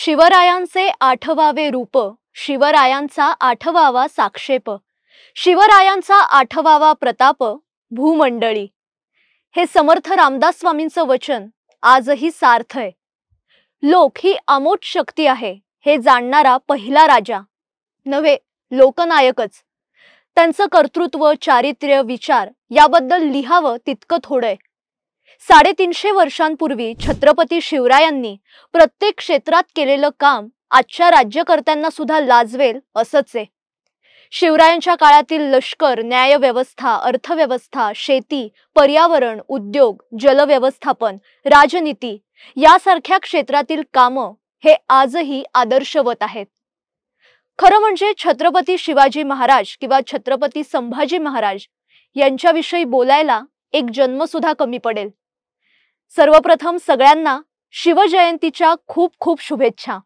शिवरायांचे आठवावे रूप, शिवरायांचा आठवावा साक्षेप, शिवरायांचा आठवावा प्रताप, भूमंडळी। हे समर्थ रामदास स्वामींचं वचन आजही सार्थ आहे। लोक ही अमोट शक्ती आहे हे जाणणारा पहिला राजा नव्हे, लोकनायकच। त्यांचं कर्तृत्व, चारित्र्य, विचार याबद्दल लिहावं तितकं थोडंय। 350 वर्षांपूर्वी छत्रपती शिवरायांनी प्रत्येक क्षेत्रात केलेलं काम आजच्या राज्यकर्त्यांना सुद्धा लाजवेल असंच आहे। शिवरायांच्या काळातील लष्कर, न्यायव्यवस्था, अर्थव्यवस्था, शेती, पर्यावरण, उद्योग, जलव्यवस्थापन, राजनीती यासारख्या क्षेत्रातील कामं हे आजही आदर्शवत आहेत। खरं म्हणजे छत्रपती शिवाजी महाराज किंवा छत्रपती संभाजी महाराज यांच्याविषयी बोलायला एक जन्म सुद्धा कमी पडेल। सर्वप्रथम सगळ्यांना शिवजयंतीच्या खूप खूप शुभेच्छा।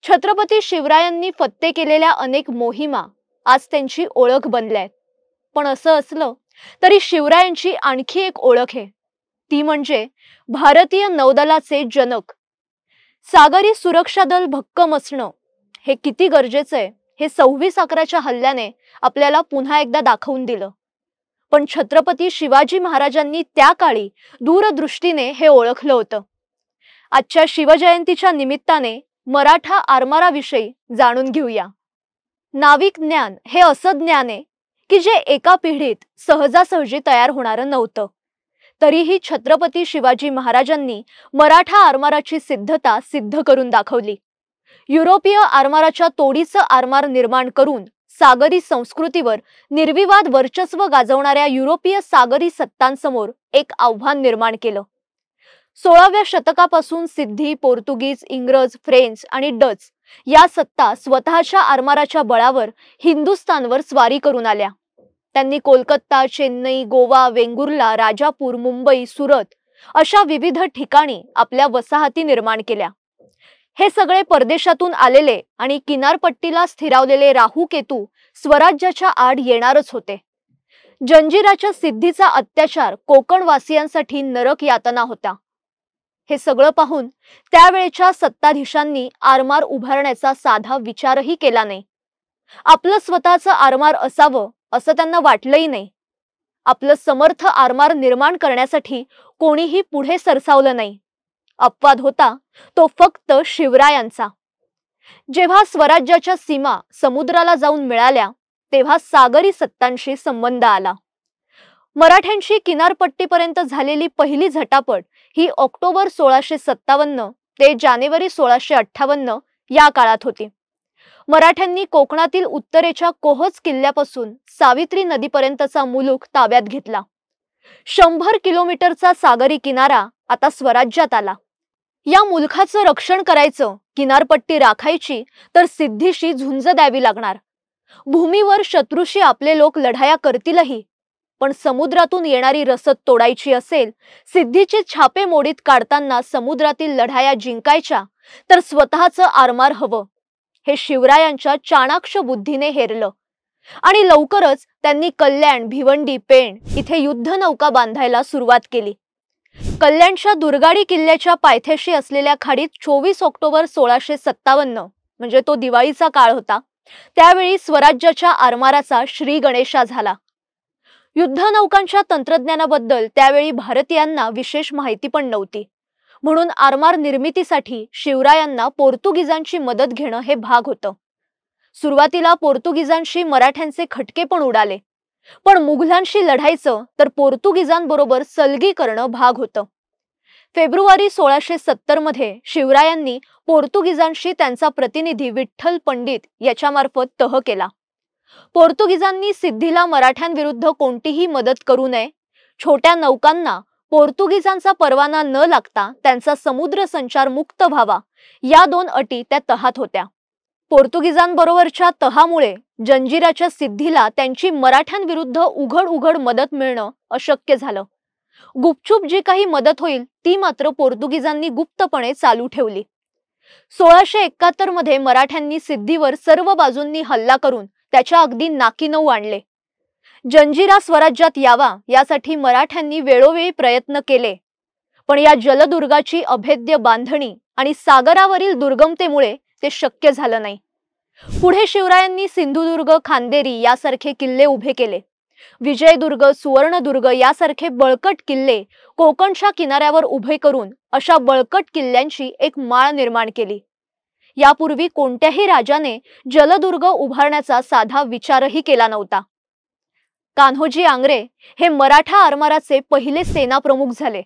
छत्रपती शिवरायांनी फत्ते केलेल्या अनेक मोहिमा आज त्यांची ओळख बनल्यात। पण असं असलं तरी शिवरायांची आणखी एक ओळख आहे, ती म्हणजे भारतीय नौदलाचे जनक। सागरी सुरक्षा दल भक्कम असणं हे किती गरजेचं आहे हे 26/11च्या हल्ल्याने आपल्याला पुन्हा एकदा दाखवून दिलं। पण छत्रपती शिवाजी महाराजांनी त्या काळी दूरदृष्टीने हे ओळखलं होतं। आजच्या शिवजयंतीच्या निमित्ताने मराठा आरमाराविषयी जाणून घेऊया। नाविक ज्ञान हे असं ज्ञान आहे की जे एका पिढीत सहजासहजी तयार होणारं नव्हतं। तरीही छत्रपती शिवाजी महाराजांनी मराठा आरमाराची सिद्धता सिद्ध करून दाखवली। युरोपीय आरमाराच्या तोडीचं आरमार निर्माण करून सागरी संस्कृतीवर निर्विवाद वर्चस्व गाजवणाऱ्या युरोपीय सागरी सत्तांसमोर एक आव्हान निर्माण केलं। 16व्या शतकापासून सिद्धी, पोर्तुगीज, इंग्रज, फ्रेंच आणि डच या सत्ता स्वतःच्या आरमाराच्या बळावर हिंदुस्थानवर स्वारी करून आल्या। त्यांनी कोलकाता, चेन्नई, गोवा, वेंगुर्ला, राजापूर, मुंबई, सुरत अशा विविध ठिकाणी आपल्या वसाहती निर्माण केल्या। हे सगळे परदेशातून आलेले आणि किनारपट्टीला स्थिरावलेले राहू केतू स्वराज्याच्या आड येणारच होते। जंजिराच्या सिद्धीचा अत्याचार कोकणवासियांसाठी नरक यातना होता। हे सगळं पाहून त्यावेळेच्या सत्ताधीशांनी आरमार उभारण्याचा साधा विचारही केला नाही। आपलं स्वतःचं आरमार असावं असं त्यांना वाटलंही नाही। आपलं समर्थ आरमार निर्माण करण्यासाठी कोणीही पुढे सरसावलं नाही। अपवाद होता तो फक्त शिवरायांचा। जेव्हा स्वराज्याच्या सीमा समुद्राला जाऊन मिळाल्या तेव्हा सागरी सत्तांशी संबंध आला। मराठ्यांची किनारपट्टीपर्यंत झालेली पहिली झटापट ही ऑक्टोबर 1657 ते जानेवारी 1658 या काळात होती। मराठ्यांनी कोकणातील उत्तरेच्या कोहोज किल्ल्यापासून सावित्री नदीपर्यंतचा मुलूख ताब्यात घेतला। 100 किलोमीटरचा सागरी किनारा आता स्वराज्यात आला। या मुलखाचं रक्षण करायचं, किनारपट्टी राखायची तर सिद्धीशी झुंज द्यावी लागणार। भूमीवर शत्रूशी आपले लोक लढाया करतीलही, पण समुद्रातून येणारी रसद तोडायची असेल, सिद्धीचे छापे मोडीत काढताना समुद्रातील लढाया जिंकायच्या तर स्वतःचं आरमार हवं। हे शिवरायांच्या चाणाक्ष बुद्धीने हेरलं आणि लवकरच त्यांनी कल्याण, भिवंडी, पेण इथे युद्धनौका बांधायला सुरुवात केली। कल्याणच्या दुर्गाडी किल्ल्याच्या पायथ्याशी असलेल्या खाडीत 24 ऑक्टोबर 1657 म्हणजे तो दिवाळीचा काळ होता, त्यावेळी स्वराज्याच्या आरमाराचा श्री गणेशा झाला। युद्धनौकांच्या तंत्रज्ञानाबद्दल त्यावेळी भारतीयांना विशेष माहिती पण नव्हती, म्हणून आरमार निर्मितीसाठी शिवरायांना पोर्तुगीजांची मदत घेणं हे भाग होतं। सुरुवातीला पोर्तुगीजांशी मराठ्यांचे खटके पण उडाले, पण मुघलांशी लढायचं तर पोर्तुगीजांबरोबर सलगी करणं भाग होतं। फेब्रुवारी 1670 मध्ये शिवरायांनी पोर्तुगीजांशी त्यांचा प्रतिनिधी विठ्ठल पंडित याच्यामार्फत तह केला। पोर्तुगीजांनी सिद्धीला मराठ्यांविरुद्ध कोणतीही मदत करू नये, छोट्या नौकांना पोर्तुगीजांचा परवाना न लागता त्यांचा समुद्र संचार मुक्त व्हावा, या 2 अटी त्या तहात होत्या। पोर्तुगीजांबरोबरच्या तहामुळे जंजिराच्या सिद्धीला त्यांची मराठ्यांविरुद्ध उघड मदत मिळणं अशक्य झालं। गुपचूप जी काही मदत होईल ती मात्र पोर्तुगीजांनी गुप्तपणे चालू ठेवली। 1671 मध्ये मराठ्यांनी सिद्धीवर सर्व बाजूंनी हल्ला करून त्याच्या अगदी नाकीनऊ आणले। जंजिरा स्वराज्यात यावा यासाठी मराठ्यांनी वेळोवेळी प्रयत्न केले, पण या जलदुर्गाची अभेद्य बांधणी आणि सागरावरील दुर्गमतेमुळे ते शक्य झालं नाही। पुढे शिवरायांनी सिंधुदुर्ग, खांदेरी यासारखे किल्ले उभे केले। विजयदुर्ग, सुवर्णदुर्ग यासारखे बळकट किल्ले कोकणच्या किनाऱ्यावर उभे करून अशा बळकट किल्ल्यांची एक माळ निर्माण केली। यापूर्वी कोणत्याही राजाने जलदुर्ग उभारण्याचा साधा विचारही केला नव्हता। कान्होजी आंग्रे हे मराठा आरमाराचे पहिले सेनाप्रमुख झाले।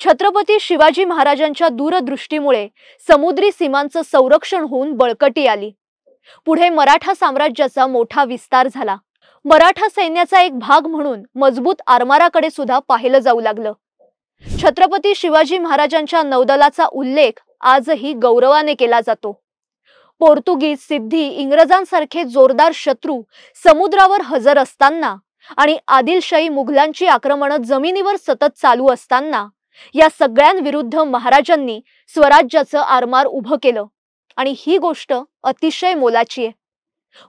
छत्रपती शिवाजी महाराजांच्या दूरदृष्टीमुळे समुद्री सीमांचं संरक्षण होऊन बळकटी आली। पुढे मराठा साम्राज्याचा मोठा विस्तार झाला। मराठा सैन्याचा एक भाग म्हणून मजबूत आरमाराकडे सुद्धा पाहिलं जाऊ लागलं। छत्रपती शिवाजी महाराजांच्या नौदलाचा उल्लेख आजही गौरवाने केला जातो। पोर्तुगीज, सिद्धी, इंग्रजांसारखे जोरदार शत्रू समुद्रावर हजर असताना आणि आदिलशाही मुघलांची आक्रमणं जमिनीवर सतत चालू असताना या सगळ्यांविरुद्ध महाराजांनी स्वराज्याचं आरमार उभं केलं आणि ही गोष्ट अतिशय मोलाची आहे।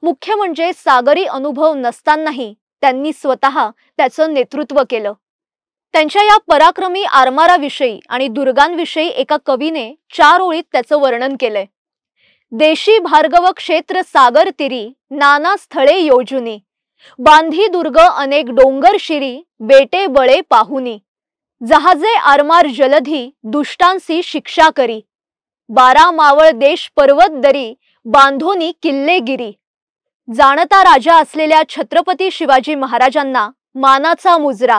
मुख्य म्हणजे सागरी अनुभव नसतानाही त्यांनी स्वतः त्याचं नेतृत्व केलं। त्यांच्या या पराक्रमी आरमाराविषयी आणि दुर्गांविषयी एका कवीने 4 ओळीत त्याचं वर्णन केलंय। देशी भार्गव क्षेत्र सागर तीरी, नाना स्थळे योजुनी, बांधी दुर्ग अनेक डोंगर शिरी, बेटे बळे पाहुनी, जहाजे आरमार जलधी, दुष्टांसी शिक्षा करी, 12 मावळ देश पर्वत दरी, बांधोनी किल्ले गिरी। जाणता राजा असलेल्या छत्रपती शिवाजी महाराजांना मानाचा मुजरा।